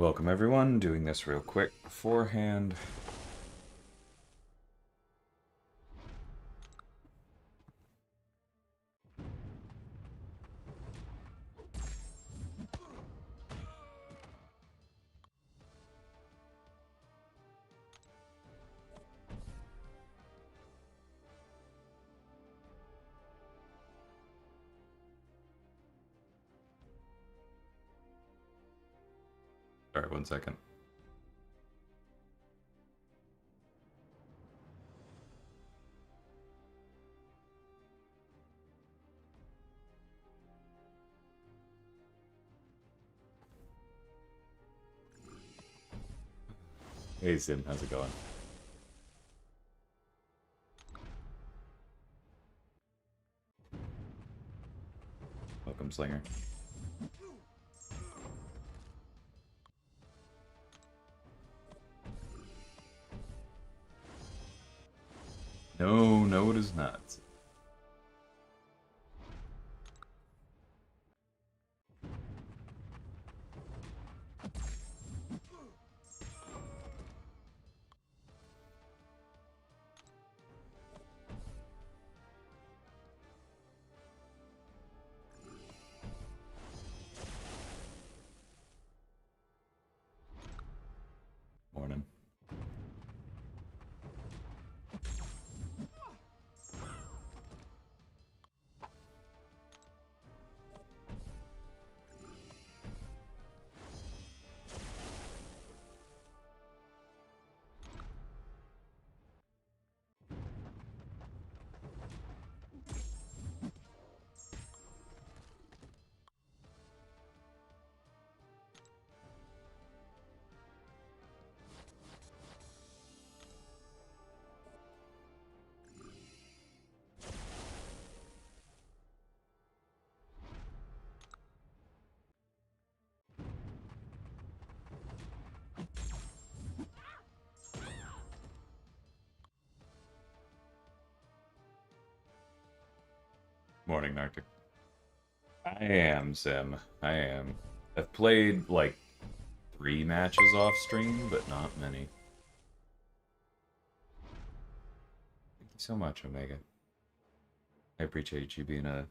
Welcome everyone, doing this real quick beforehand. Sorry, 1 second. Hey Sim, how's it going? Welcome, Slinger. No, it is not. Morning. Morning, Arctic. I am, Sim. I am. I've played, like, 3 matches off stream, but not many. Thank you so much, Omega. I appreciate you being a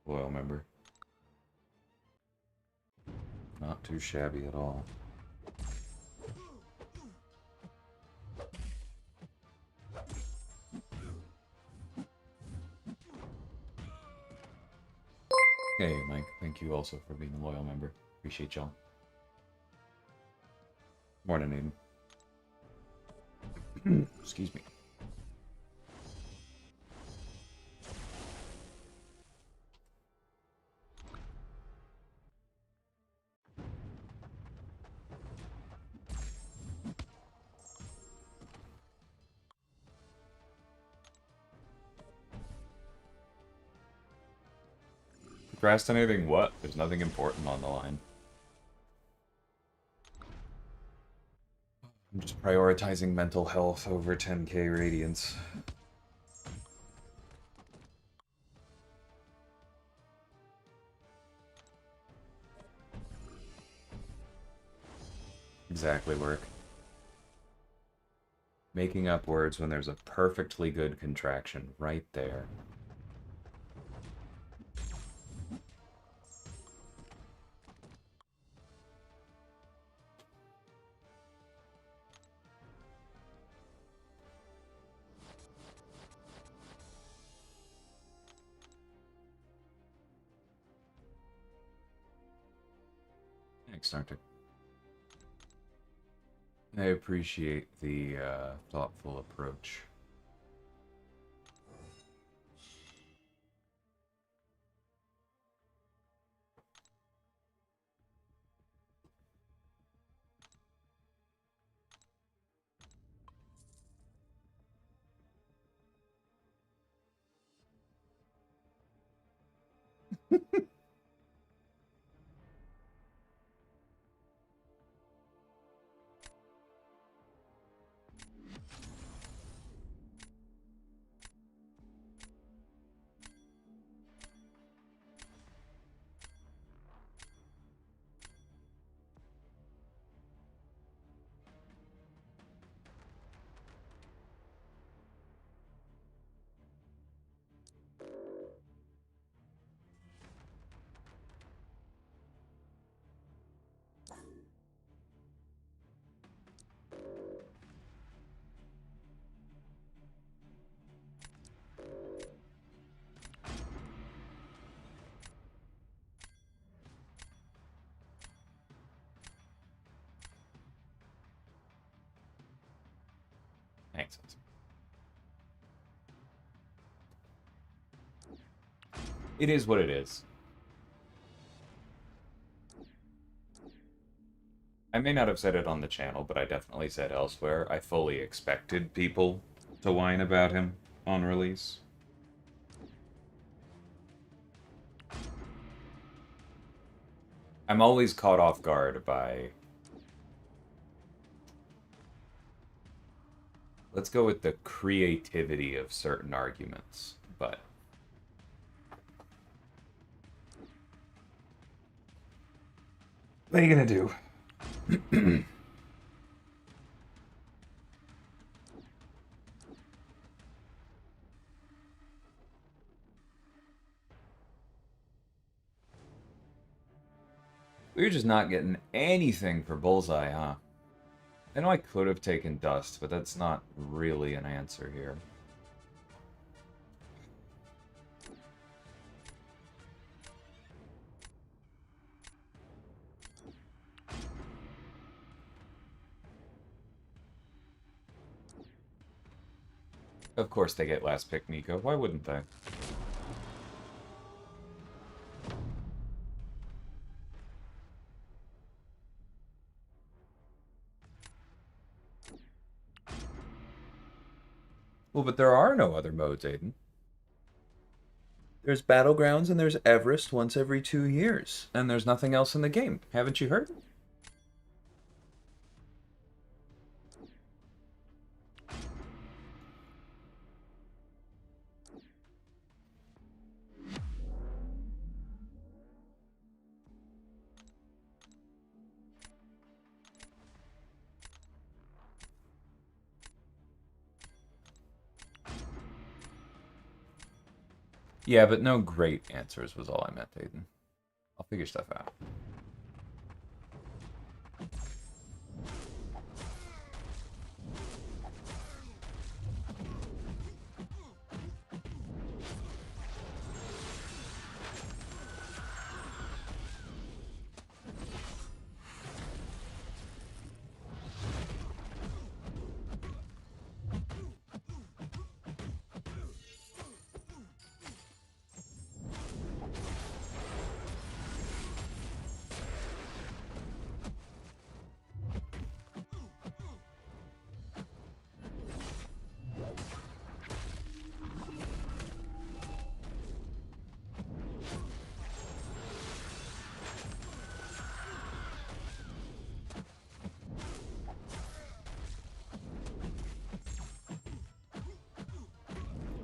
loyal member. Not too shabby at all. Hey, Mike. Thank you also for being a loyal member. Appreciate y'all. Morning, Aiden. Excuse me. Procrastinating what? There's nothing important on the line. I'm just prioritizing mental health over 10k radiance. Exactly, work. Making up words when there's a perfectly good contraction right there. Thanks, Arctic. I appreciate the thoughtful approach. It is what it is. I may not have said it on the channel, but I definitely said elsewhere. I fully expected people to whine about him on release. I'm always caught off guard by... Let's go with the creativity of certain arguments, but... What are you gonna do? We're just not getting anything for Bullseye, huh? I know I could have taken Dust, but that's not really an answer here. Of course they get last pick Nico. Why wouldn't they? Well, but there are no other modes, Aiden. There's Battlegrounds and there's Everest once every 2 years. And there's nothing else in the game. Haven't you heard? Yeah, but no great answers was all I meant, Aiden. I'll figure stuff out.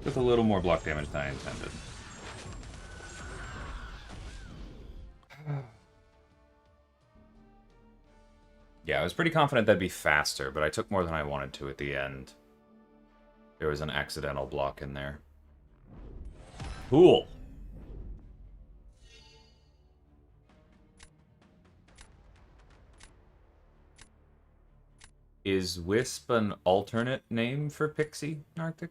With a little more block damage than I intended. Yeah, I was pretty confident that'd be faster, but I took more than I wanted to at the end. There was an accidental block in there. Cool. Is Wisp an alternate name for Pixie, Arctic?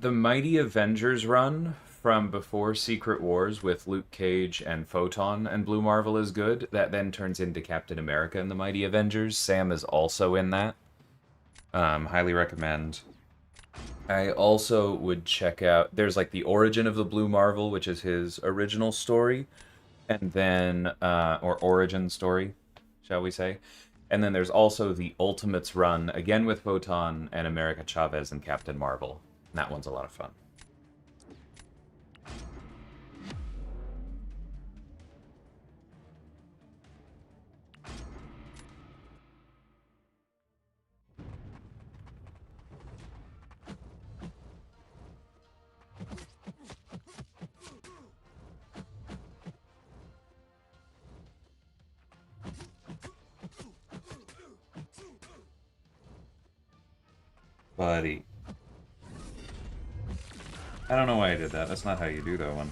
The Mighty Avengers run from before Secret Wars with Luke Cage and Photon and Blue Marvel is good. That then turns into Captain America and the Mighty Avengers. Sam is also in that. Highly recommend. I also would check out... There's like the origin of the Blue Marvel, which is his original story. And then... or origin story, shall we say. And then there's also the Ultimates run, again with Photon and America Chavez and Captain Marvel. And that one's a lot of fun. Buddy. I don't know why I did that. That's not how you do that one.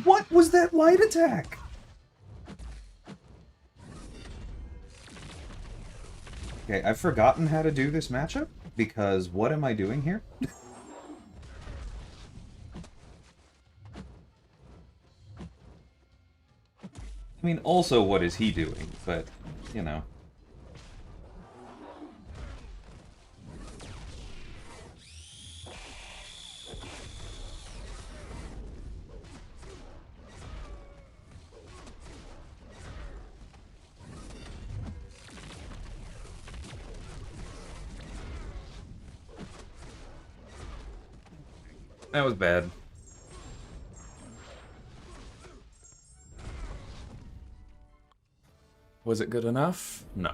What was that light attack? Okay, I've forgotten how to do this matchup, because what am I doing here? I mean, also what is he doing, but, you know. That was bad. Was it good enough? No.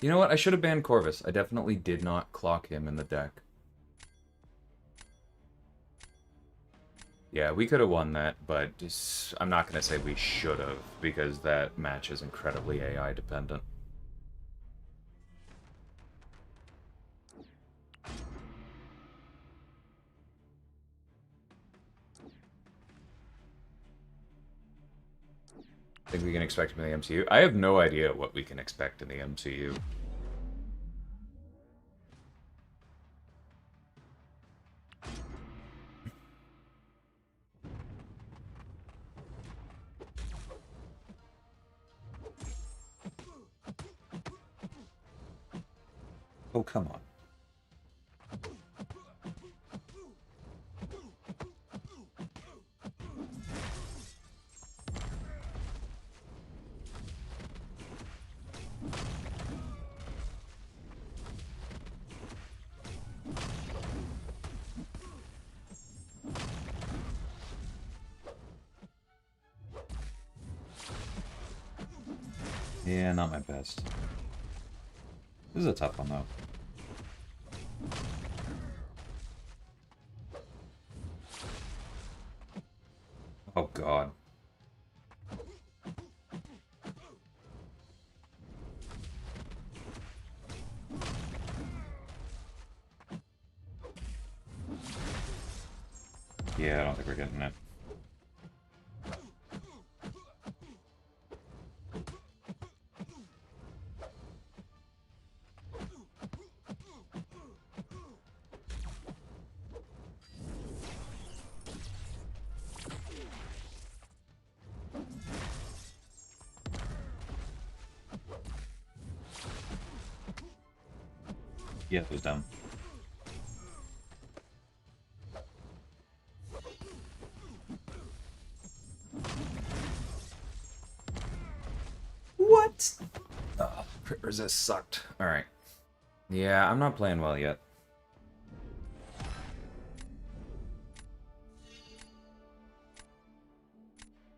You know what? I should have banned Corvus. I definitely did not clock him in the deck. Yeah, we could have won that, but I'm not going to say we should have, because that match is incredibly AI dependent. Think we can expect him in the MCU? I have no idea what we can expect in the MCU. Oh, come on. Yeah, not my best. This is a tough one, though. Oh, God. Yeah, I don't think we're getting it. Yeah, it was dumb. What? Oh, crit resist sucked. Alright. Yeah, I'm not playing well yet.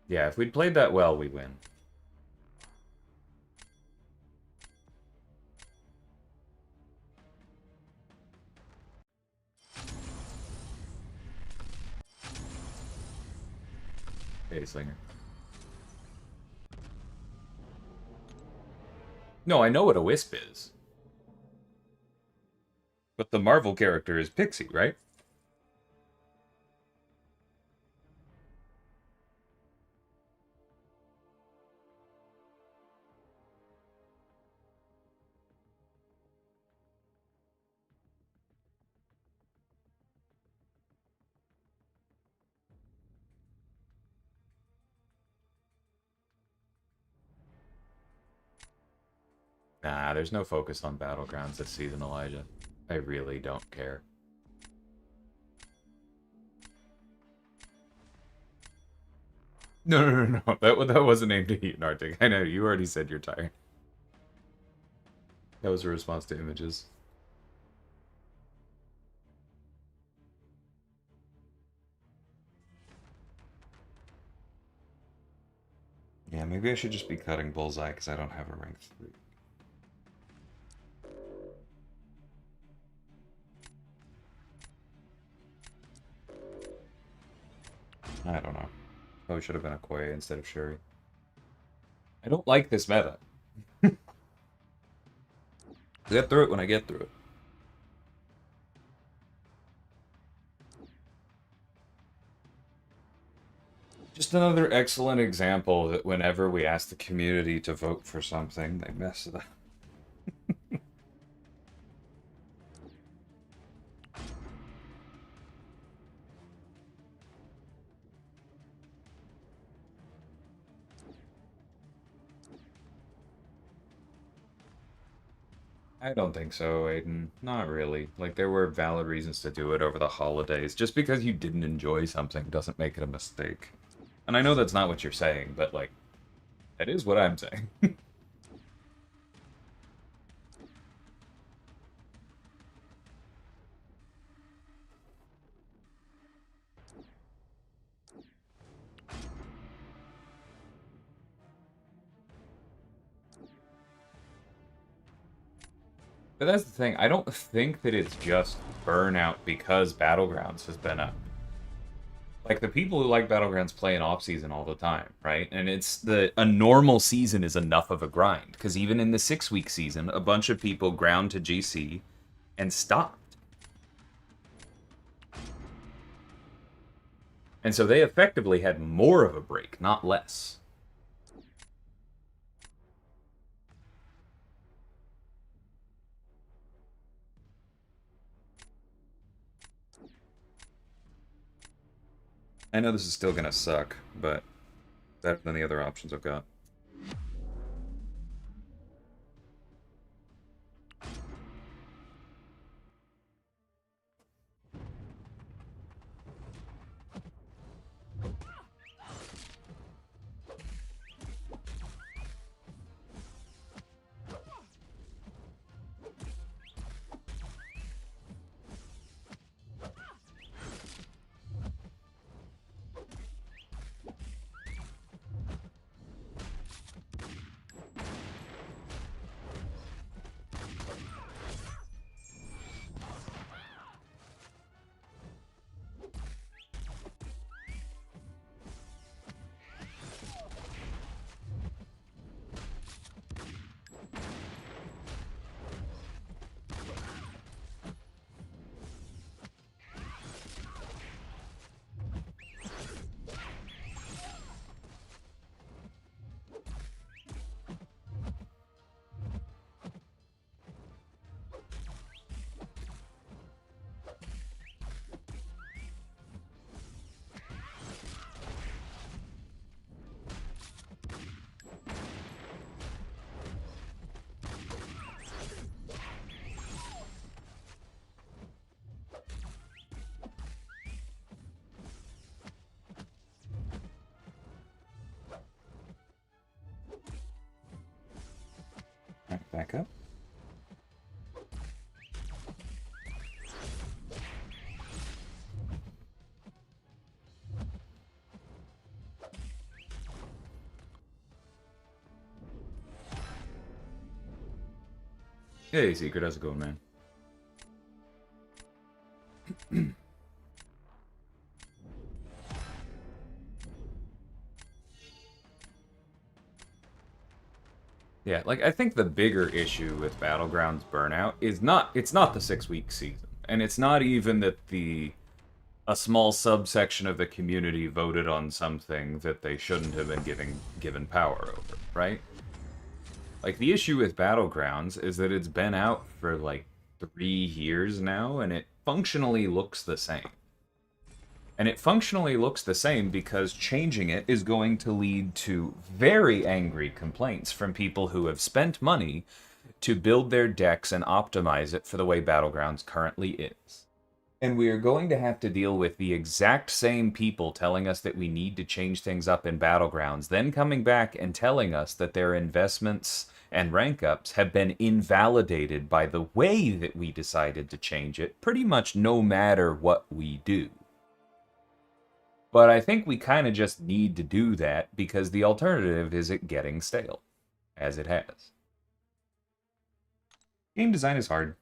Yeah, if we'd played that well, we win. Hey, Slinger. No, I know what a Wisp is. But the Marvel character is Pixie, right? Nah, there's no focus on Battlegrounds this season, Elijah. I really don't care. No. That wasn't aimed at Heat and Arctic. I know, you already said you're tired. That was a response to images. Yeah, maybe I should just be cutting Bullseye because I don't have a rank 3. I don't know. Probably should have been a Koye instead of Shuri. I don't like this meta. Get through it when I get through it. Just another excellent example that whenever we ask the community to vote for something, they mess it up. I don't think so, Aiden. Not really. Like, there were valid reasons to do it over the holidays. Just because you didn't enjoy something doesn't make it a mistake. And I know that's not what you're saying, but, like, that is what I'm saying. But that's the thing. I don't think that it's just burnout because Battlegrounds has been up. Like, the people who like Battlegrounds play an off-season all the time, right? And a normal season is enough of a grind. Because even in the 6-week season, a bunch of people ground to GC and stopped. And so they effectively had more of a break, not less. I know this is still gonna suck, but better than the other options I've got. Alright, back up. Hey, Secret, how's it going, man? Yeah, like, I think the bigger issue with Battlegrounds burnout is it's not the 6-week season. And it's not even that a small subsection of the community voted on something that they shouldn't have been given power over, right? Like, the issue with Battlegrounds is that it's been out for, like, 3 years now, and it functionally looks the same. And it functionally looks the same because changing it is going to lead to very angry complaints from people who have spent money to build their decks and optimize it for the way Battlegrounds currently is. And we are going to have to deal with the exact same people telling us that we need to change things up in Battlegrounds, then coming back and telling us that their investments and rank ups have been invalidated by the way that we decided to change it, pretty much no matter what we do. But I think we kind of just need to do that because the alternative is it getting stale, as it has. Game design is hard.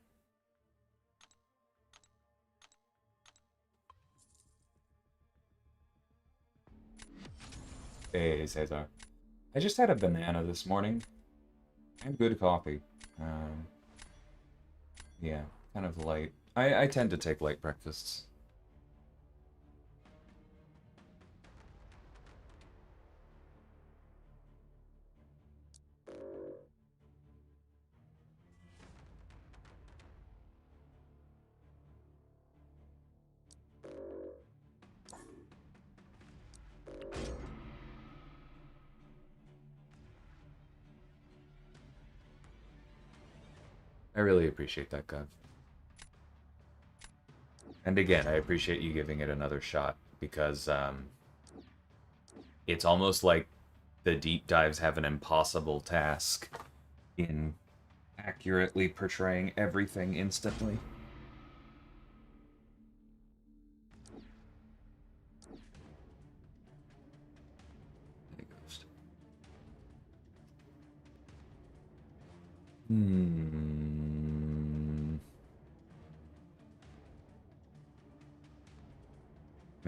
Hey, Cesar. I just had a banana this morning. And good coffee. Yeah, kind of light. I tend to take light breakfasts. I really appreciate that, Gov. And again, I appreciate you giving it another shot, because it's almost like the deep dives have an impossible task in accurately portraying everything instantly. I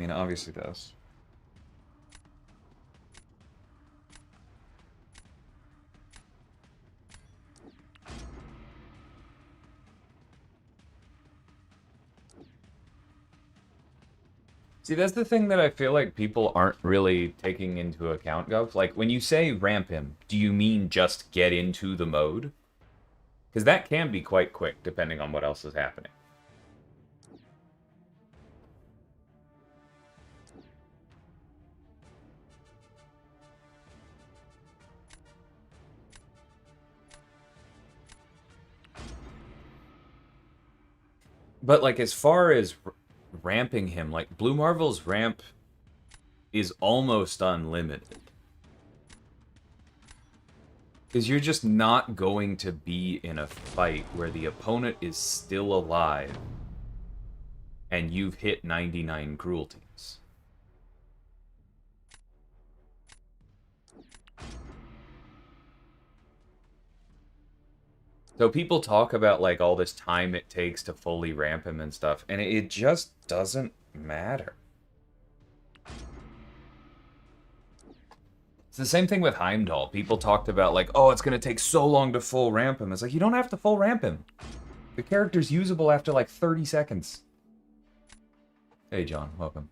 mean, it obviously does. See, that's the thing that I feel like people aren't really taking into account, Gov. Like, when you say ramp him, do you mean just get into the mode? Because that can be quite quick, depending on what else is happening. But, like, as far as ramping him, like, Blue Marvel's ramp is almost unlimited. Because you're just not going to be in a fight where the opponent is still alive and you've hit 99 cruelties. So people talk about, like, all this time it takes to fully ramp him and stuff, and it just doesn't matter. It's the same thing with Heimdall. People talked about, like, oh, it's going to take so long to full ramp him. It's like, you don't have to full ramp him. The character's usable after, like, 30 seconds. Hey, John. Welcome.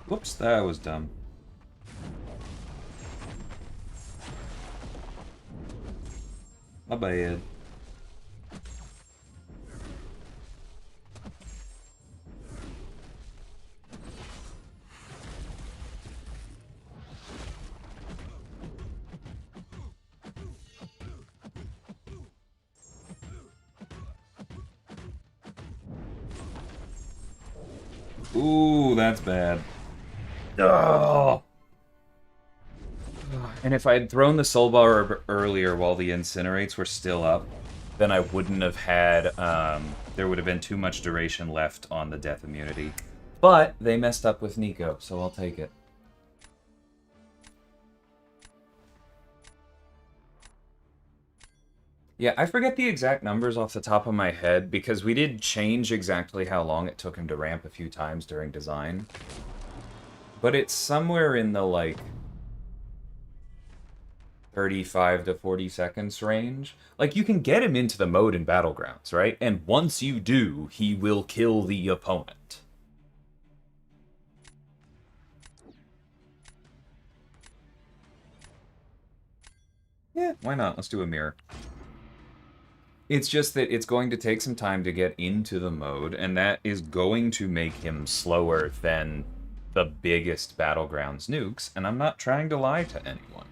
Whoops, that was dumb. My bad. Ooh, that's bad. Oh. And if I had thrown the soul bar earlier while the incinerates were still up, then I wouldn't have had, there would have been too much duration left on the death immunity. But they messed up with Nico, so I'll take it. Yeah, I forget the exact numbers off the top of my head, because we did change exactly how long it took him to ramp a few times during design. But it's somewhere in the, like, 35 to 40 seconds range. Like, you can get him into the mode in Battlegrounds, right? And once you do, he will kill the opponent. Yeah, why not? Let's do a mirror. It's just that it's going to take some time to get into the mode, and that is going to make him slower than the biggest Battlegrounds nukes, and I'm not trying to lie to anyone.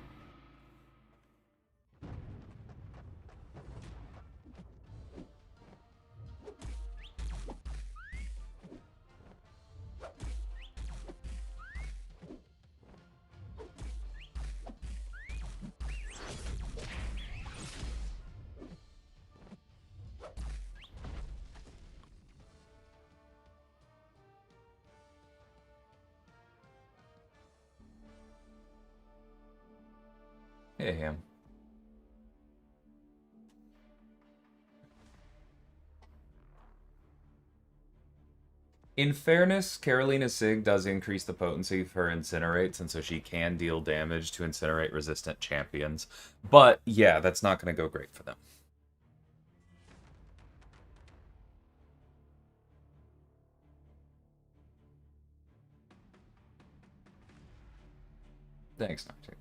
Hey, Ham. In fairness, Carolina Sig does increase the potency for Incinerates, and so she can deal damage to Incinerate-resistant champions. But, yeah, that's not going to go great for them. Thanks, Nocturne.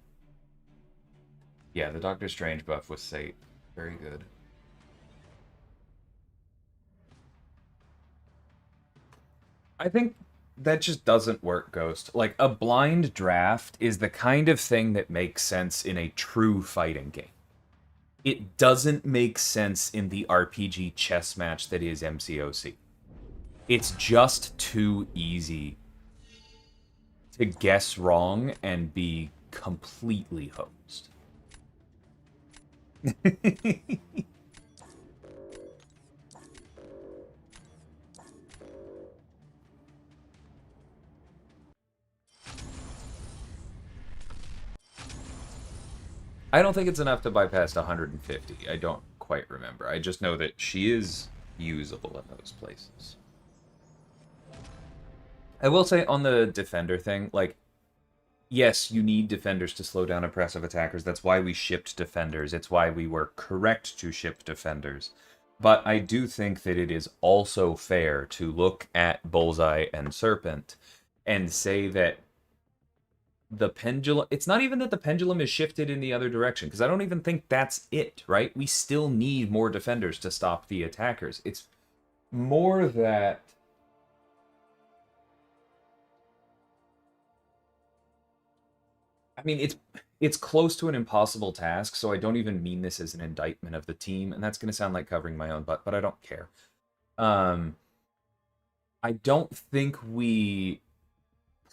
Yeah, the Doctor Strange buff was Sate. Very good. I think that just doesn't work, Ghost. Like, a blind draft is the kind of thing that makes sense in a true fighting game. It doesn't make sense in the RPG chess match that is MCOC. It's just too easy to guess wrong and be completely hosed. I don't think it's enough to bypass 150. I don't quite remember. I just know that she is usable in those places. I will say on the defender thing, like, yes, you need defenders to slow down oppressive attackers. That's why we shipped defenders. It's why we were correct to ship defenders. But I do think that it is also fair to look at Bullseye and Serpent and say that the pendulum, it's not even that the pendulum is shifted in the other direction, because I don't even think that's it, right? We still need more defenders to stop the attackers. It's more that I mean, it's close to an impossible task, so I don't even mean this as an indictment of the team, and that's going to sound like covering my own butt, but I don't care. Um, I don't think we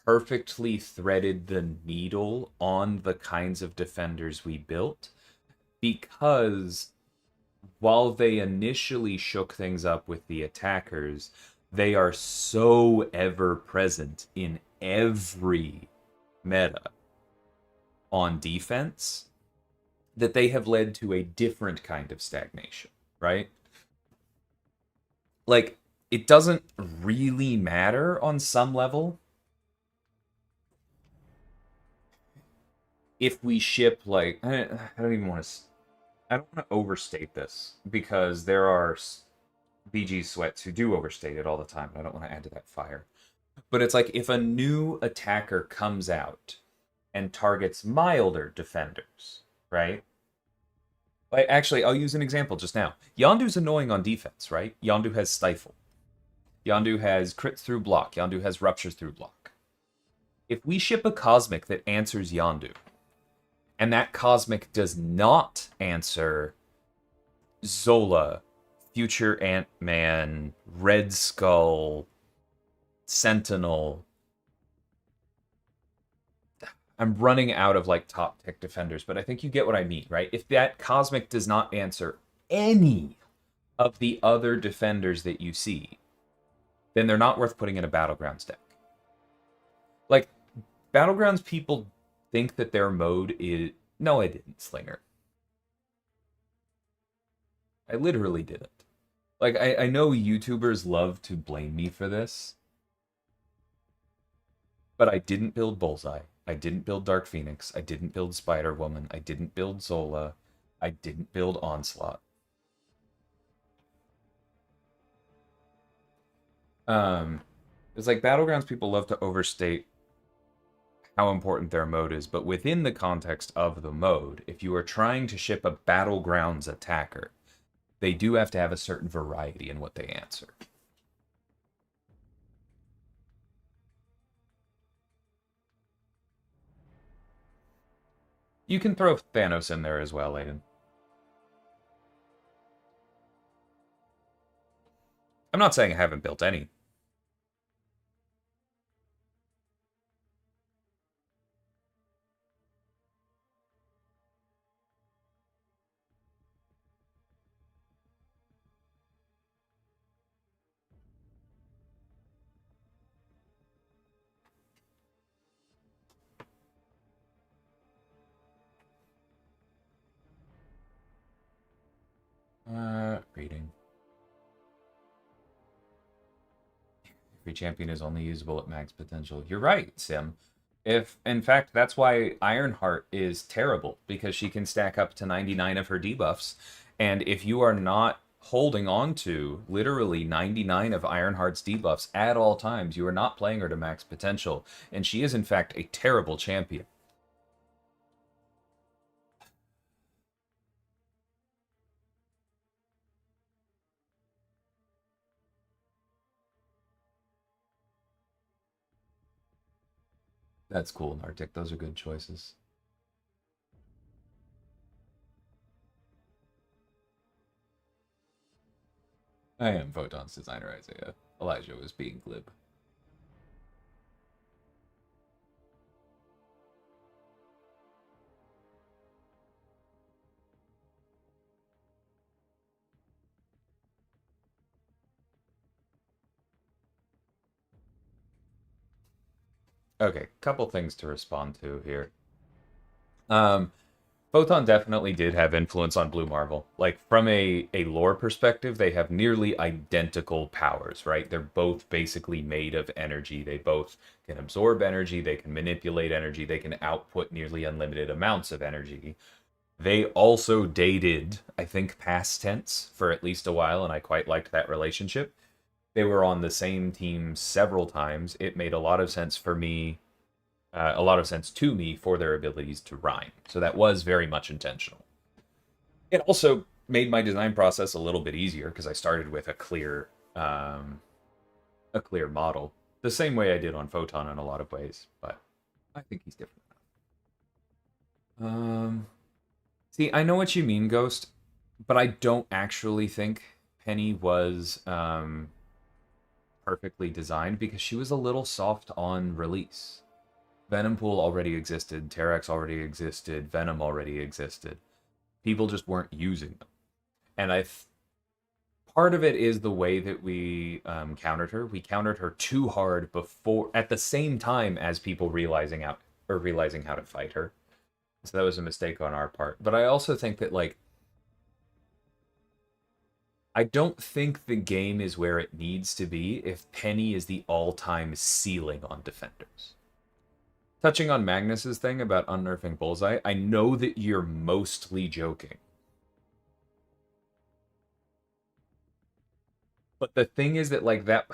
perfectly threaded the needle on the kinds of defenders we built, because while they initially shook things up with the attackers, they are so ever present in every meta on defense that they have led to a different kind of stagnation, right? Like, it doesn't really matter on some level if we ship, like, I don't even want to, I don't want to overstate this, because there are BG sweats who do overstate it all the time, and I don't want to add to that fire. But it's like, if a new attacker comes out and targets milder defenders, right? Like, actually, I'll use an example just now. Yondu's annoying on defense, right? Yondu has Stifle. Yondu has crit through block. Yondu has ruptures through block. If we ship a Cosmic that answers Yondu, and that Cosmic does not answer Zola, Future Ant-Man, Red Skull, Sentinel, I'm running out of like top tech defenders, but I think you get what I mean, right? If that Cosmic does not answer any of the other defenders that you see, then they're not worth putting in a Battlegrounds deck. Like, Battlegrounds people think that their mode is... No, I didn't, Slinger. I literally didn't. Like, I know YouTubers love to blame me for this, but I didn't build Bullseye. I didn't build Dark Phoenix. I didn't build Spider-Woman. I didn't build Zola. I didn't build Onslaught. It's like Battlegrounds people love to overstate how important their mode is, but within the context of the mode, if you are trying to ship a Battlegrounds attacker, they do have to have a certain variety in what they answer. You can throw Thanos in there as well, Aiden. I'm not saying I haven't built any. Reading. Every champion is only usable at max potential. You're right, Sim. If in fact that's why Ironheart is terrible, because she can stack up to 99 of her debuffs, and if you are not holding on to literally 99 of Ironheart's debuffs at all times, you are not playing her to max potential, and she is in fact a terrible champion. That's cool, Nartic. Those are good choices. I am Photon's designer, Isaiah. Elijah was being glib. Okay, couple things to respond to here. Um, Photon definitely did have influence on Blue Marvel. Like, from a lore perspective, they have nearly identical powers, right? They're both basically made of energy. They both can absorb energy, they can manipulate energy, they can output nearly unlimited amounts of energy. They also dated, I think, past tense for at least a while, and I quite liked that relationship. They were on the same team several times. It made a lot of sense for me, a lot of sense to me for their abilities to rhyme. So that was very much intentional. It also made my design process a little bit easier because I started with a clear model, the same way I did on Photon in a lot of ways. But I think he's different. See, I know what you mean, Ghost, but I don't actually think Penny was perfectly designed because she was a little soft on release. Venompool already existed, Terrax already existed, Venom already existed. People just weren't using them. And part of it is the way that we countered her. We countered her too hard before, at the same time as people realizing how to fight her. So that was a mistake on our part. But I also think that, like, I don't think the game is where it needs to be if Penny is the all-time ceiling on defenders. Touching on Magnus's thing about unnerving Bullseye, I know that you're mostly joking. But the thing is that, like, that,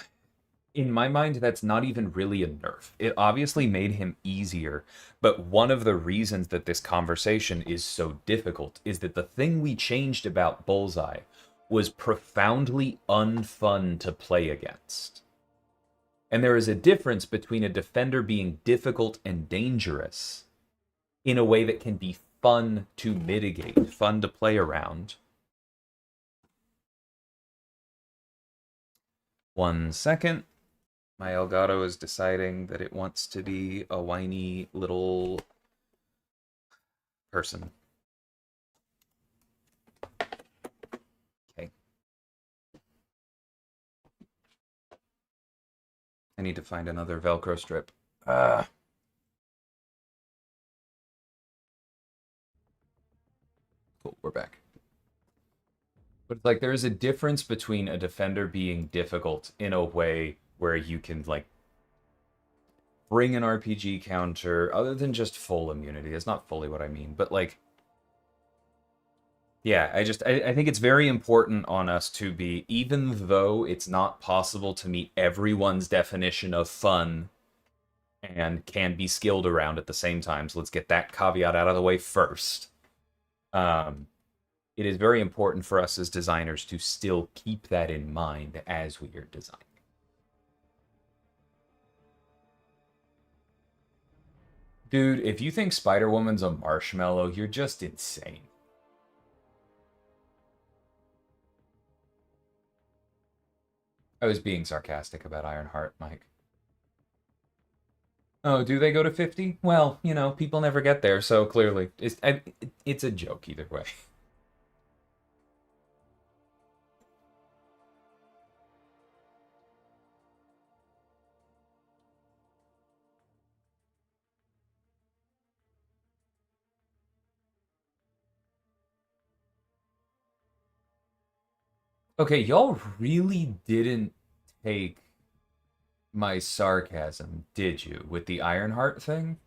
in my mind, that's not even really a nerf. It obviously made him easier, but one of the reasons that this conversation is so difficult is that the thing we changed about Bullseye was profoundly unfun to play against. And there is a difference between a defender being difficult and dangerous in a way that can be fun to mitigate, fun to play around. 1 second. My Elgato is deciding that it wants to be a whiny little person. Okay. I need to find another Velcro strip. Cool, we're back. But like, there is a difference between a defender being difficult in a way where you can, like, bring an RPG counter other than just full immunity. That's not fully what I mean, but like, yeah, I think it's very important on us to be, even though it's not possible to meet everyone's definition of fun and can be skilled around at the same time. So let's get that caveat out of the way first. It is very important for us as designers to still keep that in mind as we are designing. Dude, if you think Spider-Woman's a marshmallow, you're just insane. I was being sarcastic about Ironheart, Mike. Oh, do they go to 50? Well, you know, people never get there, so clearly, it's a joke either way. Okay, y'all really didn't take my sarcasm, did you, with the Ironheart thing?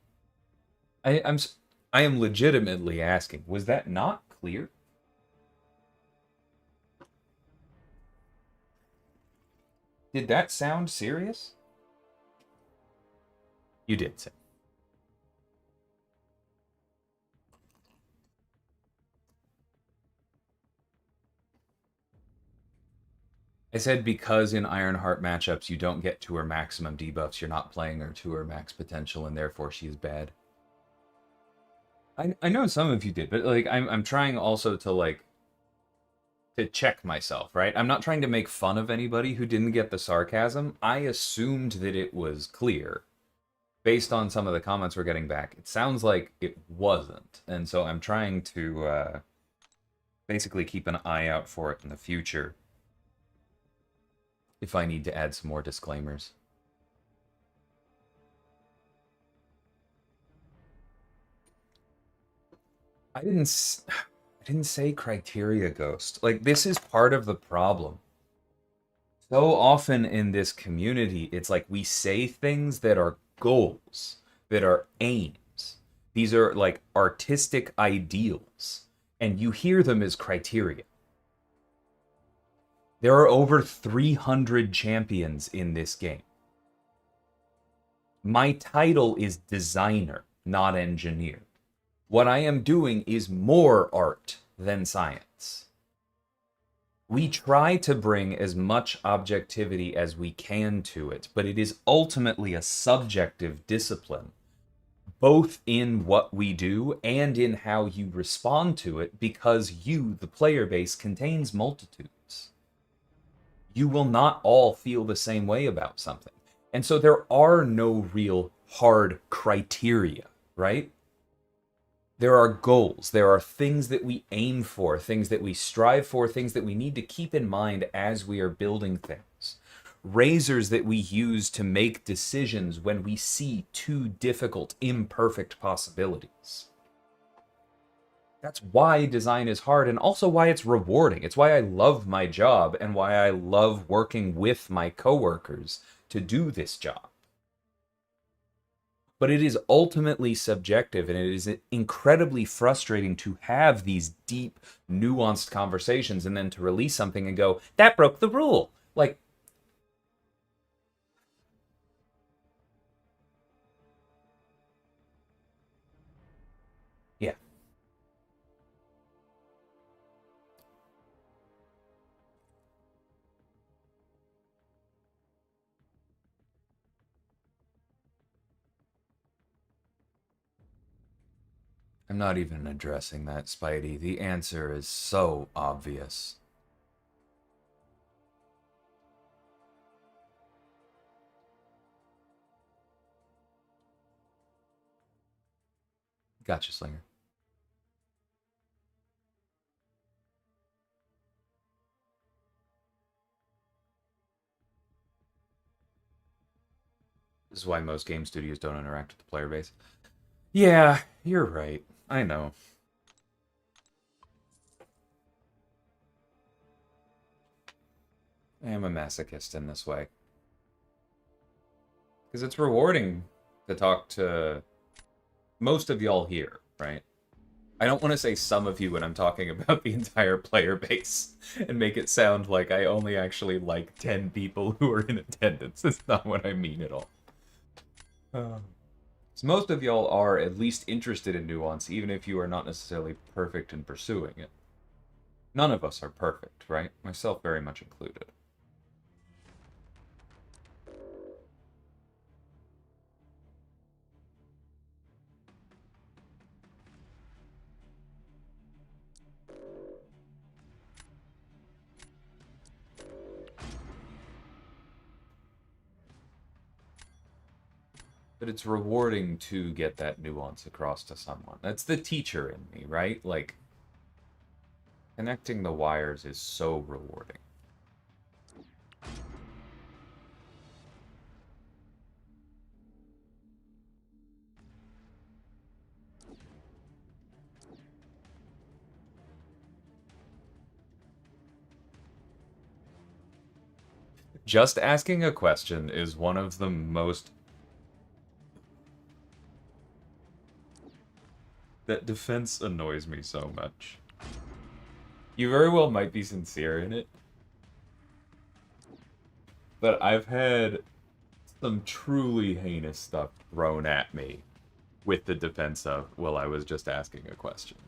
I, I'm s- I am legitimately asking, was that not clear? Did that sound serious? You did say. I said because in Ironheart matchups you don't get to her maximum debuffs, you're not playing her to her max potential, and therefore she's bad. I know some of you did, but like I'm trying also to like to check myself, right? I'm not trying to make fun of anybody who didn't get the sarcasm. I assumed that it was clear based on some of the comments we're getting back. It sounds like it wasn't, and so I'm trying to basically keep an eye out for it in the future if I need to add some more disclaimers. I didn't. I didn't say criteria ghost. Like this is part of the problem. So often in this community, it's like we say things that are goals, that are aims. These are like artistic ideals, and you hear them as criteria. There are over 300 champions in this game. My title is designer, not engineer. What I am doing is more art than science. We try to bring as much objectivity as we can to it, but it is ultimately a subjective discipline, both in what we do and in how you respond to it, because you, the player base, contains multitudes. You will not all feel the same way about something. And so there are no real hard criteria, right? There are goals, there are things that we aim for, things that we strive for, things that we need to keep in mind as we are building things. Razors that we use to make decisions when we see too difficult, imperfect possibilities. That's why design is hard and also why it's rewarding. It's why I love my job and why I love working with my coworkers to do this job. But it is ultimately subjective, and it is incredibly frustrating to have these deep, nuanced conversations and then to release something and go, that broke the rule. Like, yeah, I'm not even addressing that, Spidey. The answer is so obvious. Gotcha, Slinger. This is why most game studios don't interact with the player base. Yeah, you're right. I know. I am a masochist in this way. Because it's rewarding to talk to most of y'all here, right? I don't want to say some of you when I'm talking about the entire player base and make it sound like I only actually like 10 people who are in attendance. That's not what I mean at all. So most of y'all are at least interested in nuance, even if you are not necessarily perfect in pursuing it. None of us are perfect, right? Myself very much included. But it's rewarding to get that nuance across to someone. That's the teacher in me, right? Like, connecting the wires is so rewarding. Just asking a question is one of the most... That defense annoys me so much. You very well might be sincere in it. But I've had some truly heinous stuff thrown at me with the defense of, well, I was just asking a question.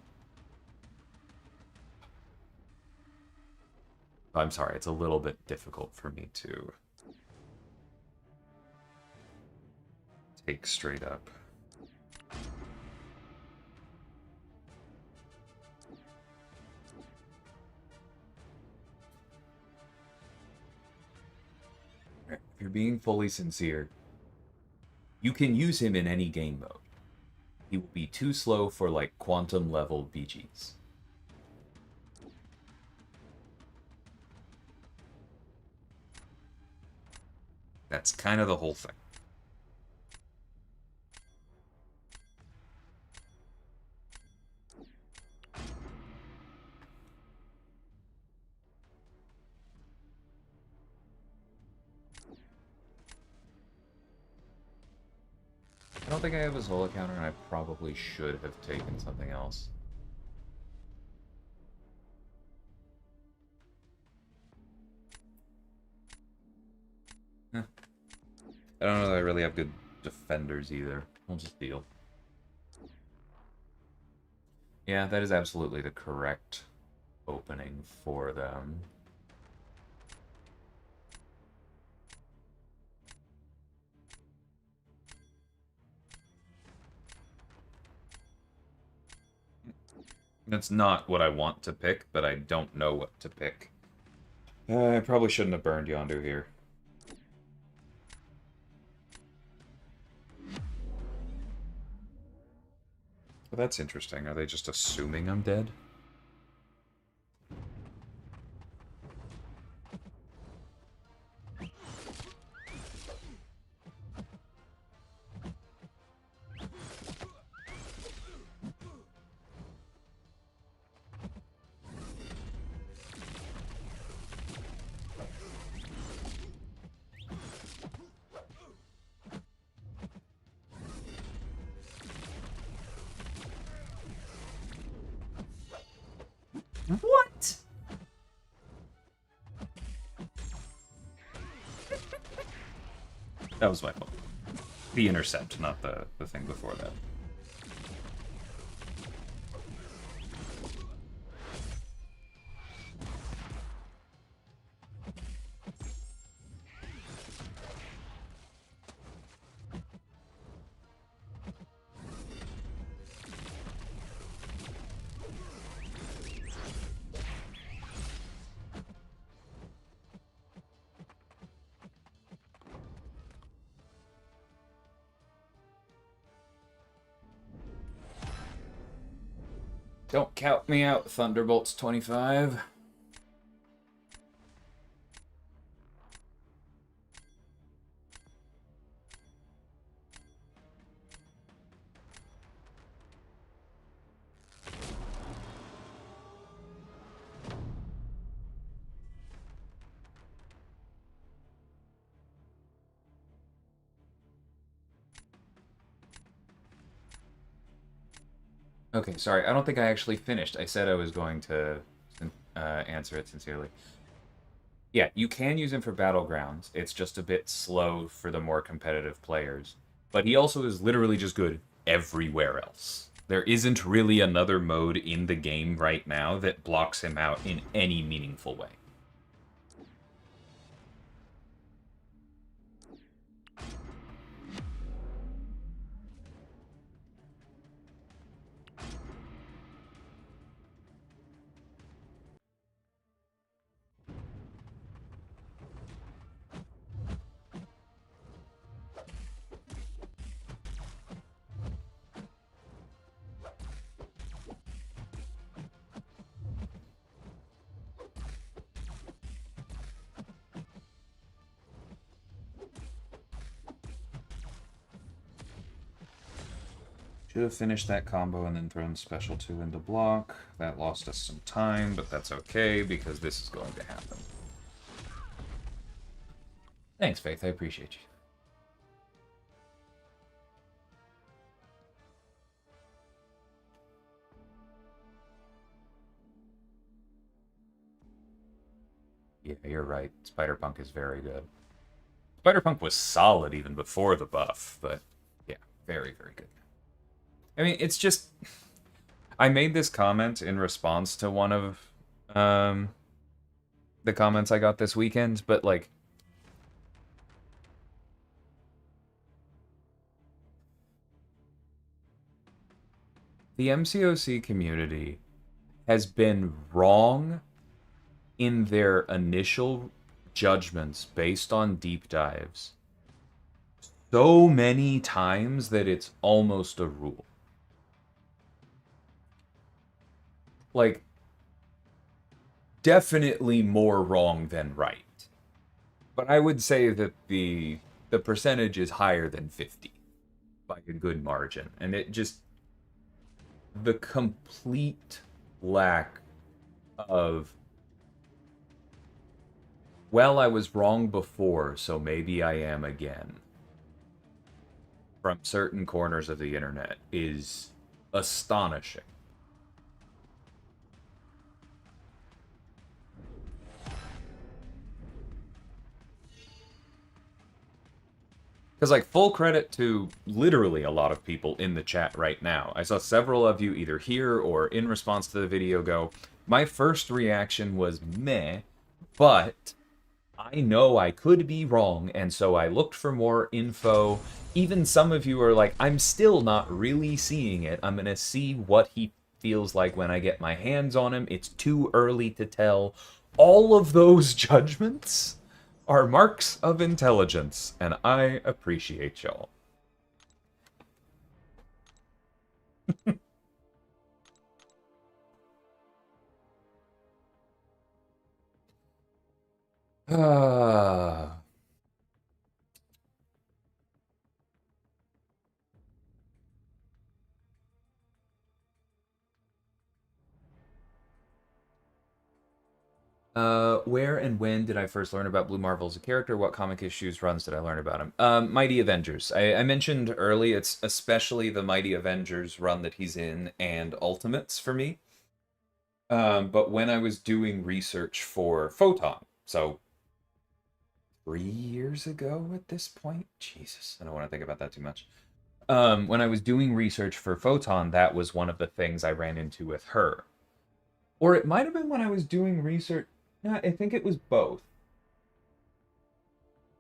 I'm sorry, it's a little bit difficult for me to take straight up. If you're being fully sincere, you can use him in any game mode. He will be too slow for, like, quantum level BGs. That's kind of the whole thing. I don't think I have a Zola counter, and I probably should have taken something else. I don't know that I really have good defenders either. I'll just deal. Yeah, that is absolutely the correct opening for them. It's not what I want to pick, but I don't know what to pick. I probably shouldn't have burned Yondu here. Well, that's interesting. Are they just assuming I'm dead? What? That was my fault. The intercept, not the thing before that. Don't count me out, Thunderbolts 25. Okay, sorry. I don't think I actually finished. I said I was going to answer it sincerely. Yeah, you can use him for Battlegrounds. It's just a bit slow for the more competitive players. But he also is literally just good everywhere else. There isn't really another mode in the game right now that blocks him out in any meaningful way. Should have finished that combo and then thrown special 2 into block. That lost us some time, but that's okay because this is going to happen. Thanks, Faith. I appreciate you. Yeah, you're right. Spider-Punk is very good. Spider-Punk was solid even before the buff, but yeah, very, very good. I mean, it's just... I made this comment in response to one of the comments I got this weekend, but, like... The MCOC community has been wrong in their initial judgments based on deep dives so many times that it's almost a rule. Like, definitely more wrong than right. But I would say that the percentage is higher than 50 by a good margin. And it just the complete lack of, well, I was wrong before, so maybe I am again, from certain corners of the internet is astonishing. Because, like, full credit to literally a lot of people in the chat right now. I saw several of you either here or in response to the video go, my first reaction was meh, but I know I could be wrong, and so I looked for more info. Even some of you are like, I'm still not really seeing it. I'm going to see what he feels like when I get my hands on him. It's too early to tell. All of those judgments are marks of intelligence, and I appreciate y'all. Where and when did I first learn about Blue Marvel as a character? What comic issues runs did I learn about him? Mighty Avengers. I mentioned early, it's especially the Mighty Avengers run that he's in and Ultimates for me. But when I was doing research for Photon, so 3 years ago at this point, Jesus, I don't want to think about that too much. When I was doing research for Photon, that was one of the things I ran into with her. Or it might have been when I was doing research. No, I think it was both.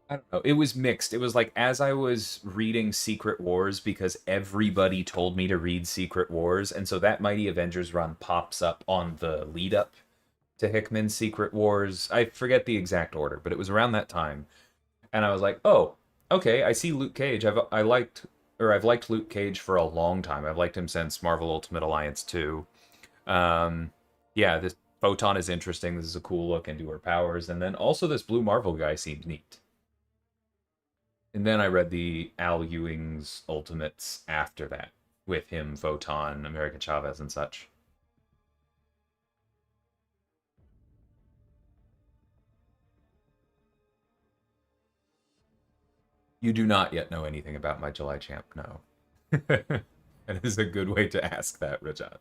I don't know. It was mixed. It was like as I was reading Secret Wars, because everybody told me to read Secret Wars, and so that Mighty Avengers run pops up on the lead up to Hickman's Secret Wars. I forget the exact order, but it was around that time. And I was like, "Oh, okay, I see Luke Cage. I've liked Luke Cage for a long time. I've liked him since Marvel Ultimate Alliance 2. Yeah, this Photon is interesting. This is a cool look into her powers. And then also this Blue Marvel guy seems neat. And then I read the Al Ewing's Ultimates after that, with him, Photon, America Chavez, and such. You do not yet know anything about my July champ, no. That is a good way to ask that, Rajat.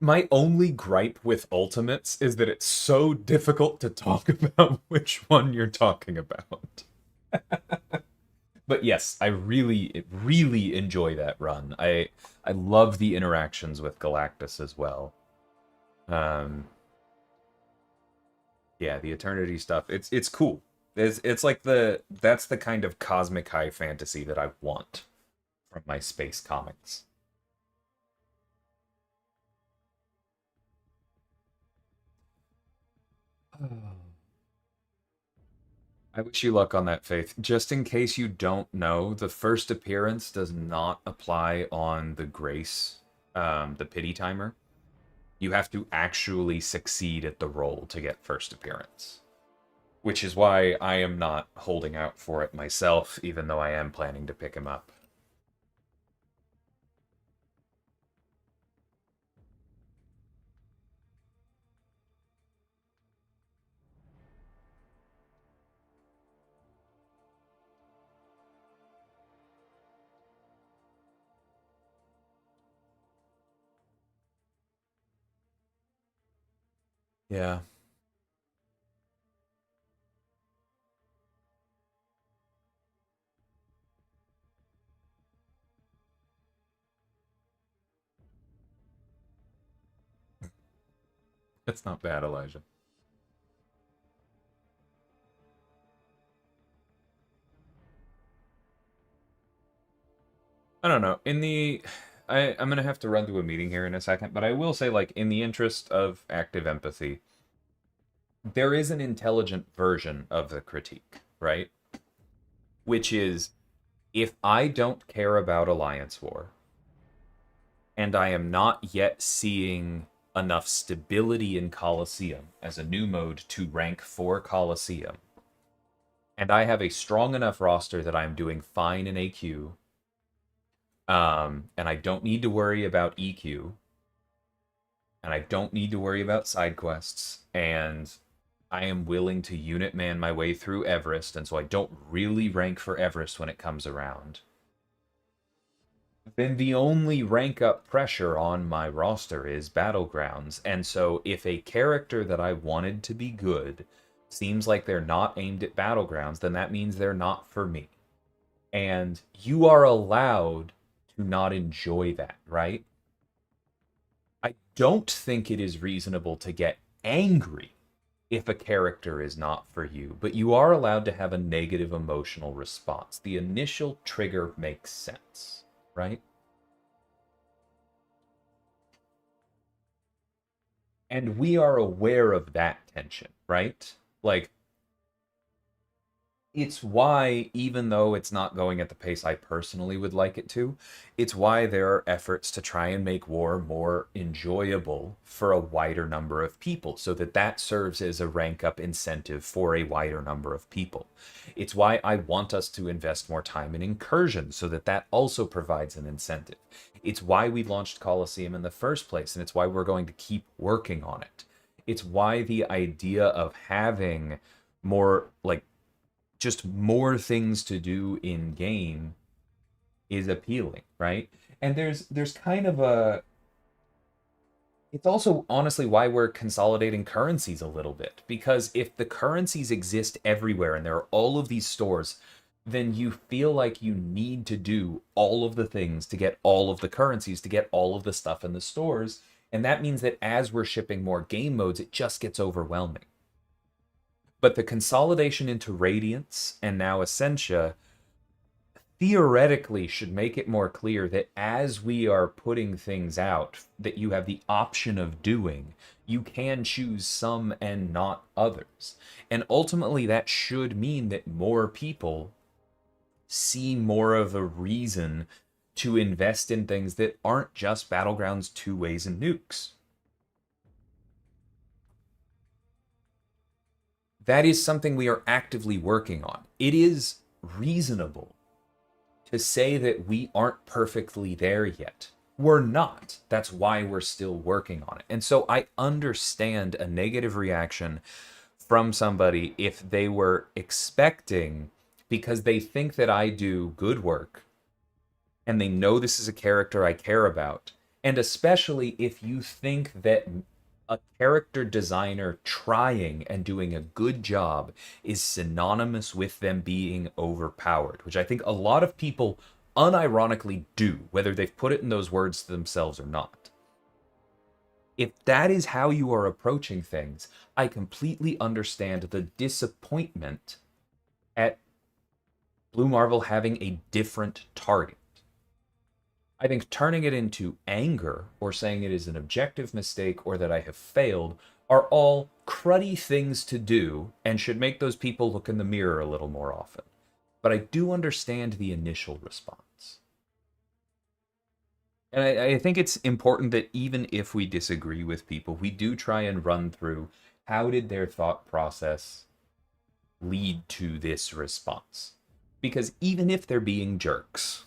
My only gripe with Ultimates is that it's so difficult to talk about which one you're talking about. But yes, I really enjoy that run. I love the interactions with Galactus as well. Um, yeah, the Eternity stuff. It's cool. It's like that's the kind of cosmic high fantasy that I want from my space comics. I wish you luck on that, Faith. Just in case you don't know, the first appearance does not apply on the Grace, the pity timer. You have to actually succeed at the role to get first appearance. Which is why I am not holding out for it myself, even though I am planning to pick him up. Yeah. That's not bad, Elijah. I don't know. I'm gonna have to run to a meeting here in a second, but I will say, like, in the interest of active empathy, there is an intelligent version of the critique, right? Which is, if I don't care about Alliance War, and I am not yet seeing enough stability in Colosseum as a new mode to rank for Colosseum, and I have a strong enough roster that I'm doing fine in AQ, and I don't need to worry about EQ, and I don't need to worry about side quests, and I am willing to unit man my way through Everest, and so I don't really rank for Everest when it comes around, then the only rank up pressure on my roster is Battlegrounds. And so if a character that I wanted to be good seems like they're not aimed at Battlegrounds, then that means they're not for me. And you are allowed to not enjoy that, right? I don't think it is reasonable to get angry if a character is not for you, but you are allowed to have a negative emotional response. The initial trigger makes sense, right? And we are aware of that tension, right? Like, it's why, even though it's not going at the pace I personally would like it to, it's why there are efforts to try and make war more enjoyable for a wider number of people, so that that serves as a rank up incentive for a wider number of people. It's why I want us to invest more time in incursions, so that that also provides an incentive. It's why we launched Colosseum in the first place, and it's why we're going to keep working on it. It's why the idea of having more, like, just more things to do in game is appealing, right? And there's kind of a, it's also honestly why we're consolidating currencies a little bit, because if the currencies exist everywhere and there are all of these stores, then you feel like you need to do all of the things to get all of the currencies to get all of the stuff in the stores, and that means that as we're shipping more game modes, it just gets overwhelming. But the consolidation into Radiance and now Essentia theoretically should make it more clear that as we are putting things out that you have the option of doing, you can choose some and not others. And ultimately, that should mean that more people see more of a reason to invest in things that aren't just Battlegrounds two ways and nukes. That is something we are actively working on. It is reasonable to say that we aren't perfectly there yet. We're not. That's why we're still working on it. And so I understand a negative reaction from somebody if they were expecting, because they think that I do good work and they know this is a character I care about. And especially if you think that a character designer trying and doing a good job is synonymous with them being overpowered, which I think a lot of people unironically do, whether they've put it in those words to themselves or not. If that is how you are approaching things, I completely understand the disappointment at Blue Marvel having a different target. I think turning it into anger or saying it is an objective mistake or that I have failed are all cruddy things to do and should make those people look in the mirror a little more often. But I do understand the initial response. And I think it's important that even if we disagree with people, we do try and run through how did their thought process lead to this response. Because even if they're being jerks,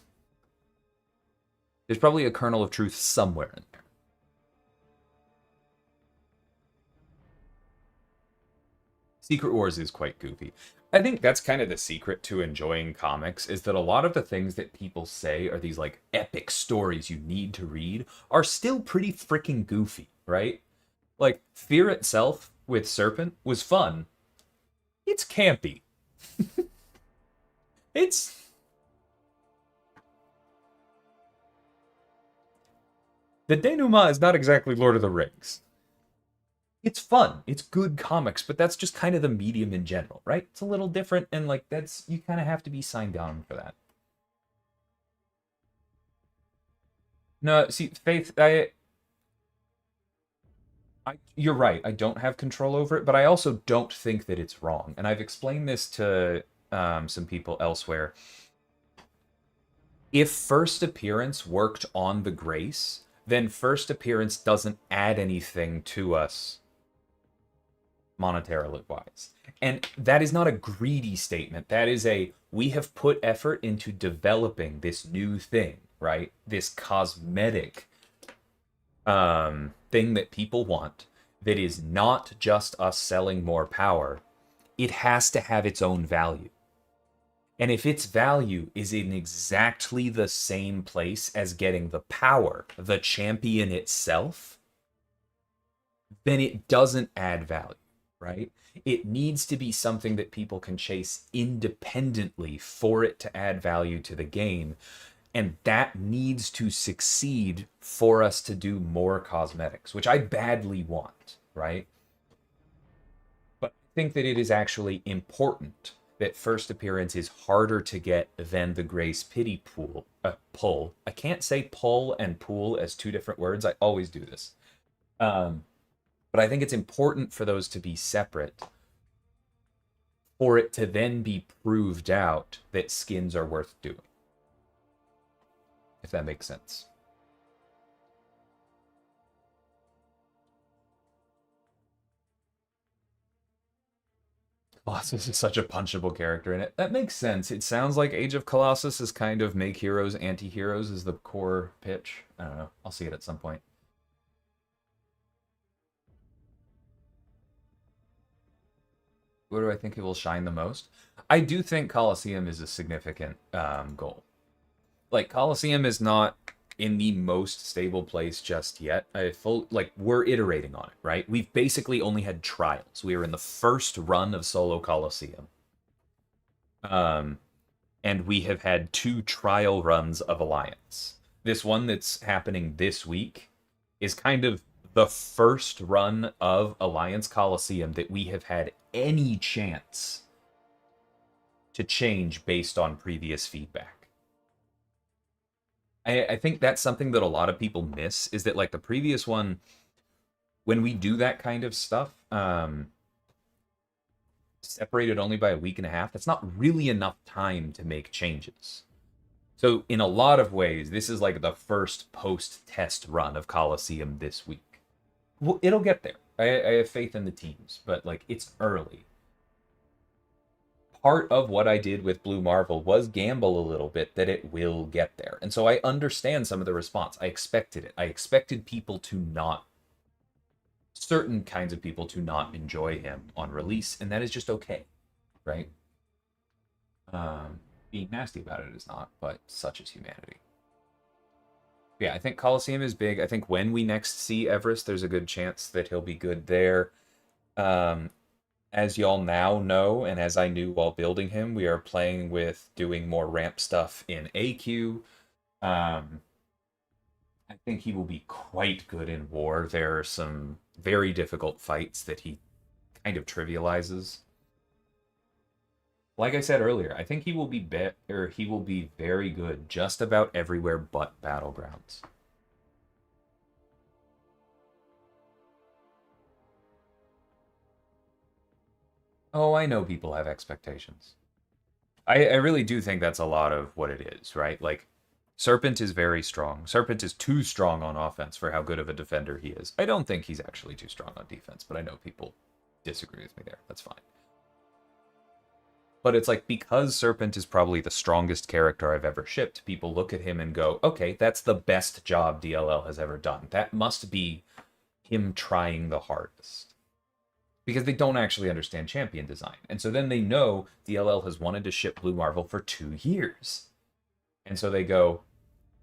there's probably a kernel of truth somewhere in there. Secret Wars is quite goofy. I think that's kind of the secret to enjoying comics, is that a lot of the things that people say are these like epic stories you need to read are still pretty freaking goofy, right? Like Fear itself with Serpent was fun. It's campy. It's the denouement is not exactly Lord of the Rings. It's fun. It's good comics, but that's just kind of the medium in general, right? It's a little different, and like that's you kind of have to be signed down for that. No, see, Faith, you're right. I don't have control over it, but I also don't think that it's wrong. And I've explained this to some people elsewhere. If first appearance worked on the Grace, then first appearance doesn't add anything to us monetarily wise. And that is not a greedy statement. That is a we have put effort into developing this new thing, right? This cosmetic thing that people want that is not just us selling more power. It has to have its own value. And if its value is in exactly the same place as getting the power, the champion itself, then it doesn't add value, right? It needs to be something that people can chase independently for it to add value to the game. And that needs to succeed for us to do more cosmetics, which I badly want, right? But I think that it is actually important that first appearance is harder to get than the Grace Pity pull. I can't say pull and pool as two different words. I always do this. But I think it's important for those to be separate for it to then be proved out that skins are worth doing. If that makes sense. Colossus is such a punchable character in it. That makes sense. It sounds like Age of Colossus is kind of make heroes anti-heroes is the core pitch. I don't know. I'll see it at some point. Where do I think it will shine the most? I do think Colosseum is a significant goal. Like, Colosseum is not in the most stable place just yet. We're iterating on it, right? We've basically only had trials. We are in the first run of Solo Colosseum. And we have had 2 trial runs of Alliance. This one that's happening this week is kind of the first run of Alliance Colosseum that we have had any chance to change based on previous feedback. I think that's something that a lot of people miss, is that like the previous one, when we do that kind of stuff, separated only by a week and a half, that's not really enough time to make changes. So in a lot of ways, this is like the first post-test run of Colosseum this week. Well, it'll get there. I have faith in the teams, but like it's early. Part of what I did with Blue Marvel was gamble a little bit that it will get there. And so I understand some of the response. I expected it. I expected people to not, certain kinds of people to not enjoy him on release, and that is just okay, right? Being nasty about it is not, but such is humanity. Yeah, I think Colosseum is big. I think when we next see Everest, there's a good chance that he'll be good there. As y'all now know, and as I knew while building him, we are playing with doing more ramp stuff in AQ. I think he will be quite good in war. There are some very difficult fights that he kind of trivializes. Like I said earlier, I think he will be he will be very good just about everywhere but Battlegrounds. Oh, I know people have expectations. I really do think that's a lot of what it is, right? Like, Serpent is very strong. Serpent is too strong on offense for how good of a defender he is. I don't think he's actually too strong on defense, but I know people disagree with me there. That's fine. But it's like, because Serpent is probably the strongest character I've ever shipped, people look at him and go, okay, that's the best job DLL has ever done. That must be him trying the hardest. Because they don't actually understand champion design. And so then they know DLL has wanted to ship Blue Marvel for 2 years. And so they go,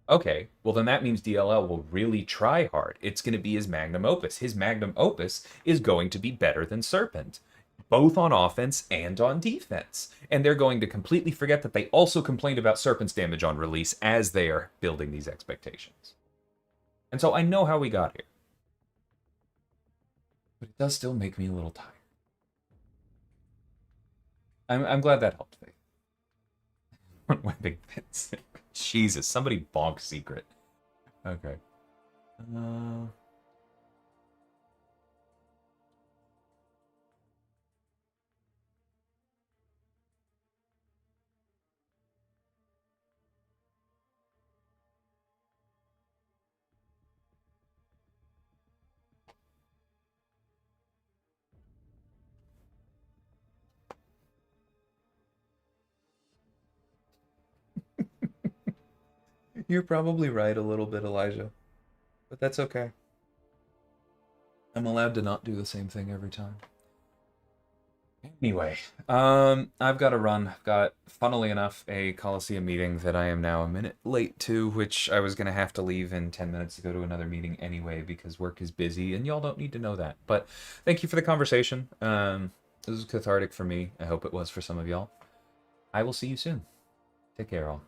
Okay, well then that means DLL will really try hard. It's going to be his magnum opus. His magnum opus is going to be better than Serpent, both on offense and on defense. And they're going to completely forget that they also complained about Serpent's damage on release as they are building these expectations. And so I know how we got here. But it does still make me a little tired. I'm glad that helped me. Webbing fits. Jesus, somebody bonk secret. Okay. You're probably right a little bit, Elijah. But that's okay. I'm allowed to not do the same thing every time. Anyway, I've got to run. I've got, funnily enough, a Coliseum meeting that I am now a minute late to, which I was going to have to leave in 10 minutes to go to another meeting anyway because work is busy, and y'all don't need to know that. But thank you for the conversation. This was cathartic for me. I hope it was for some of y'all. I will see you soon. Take care, all.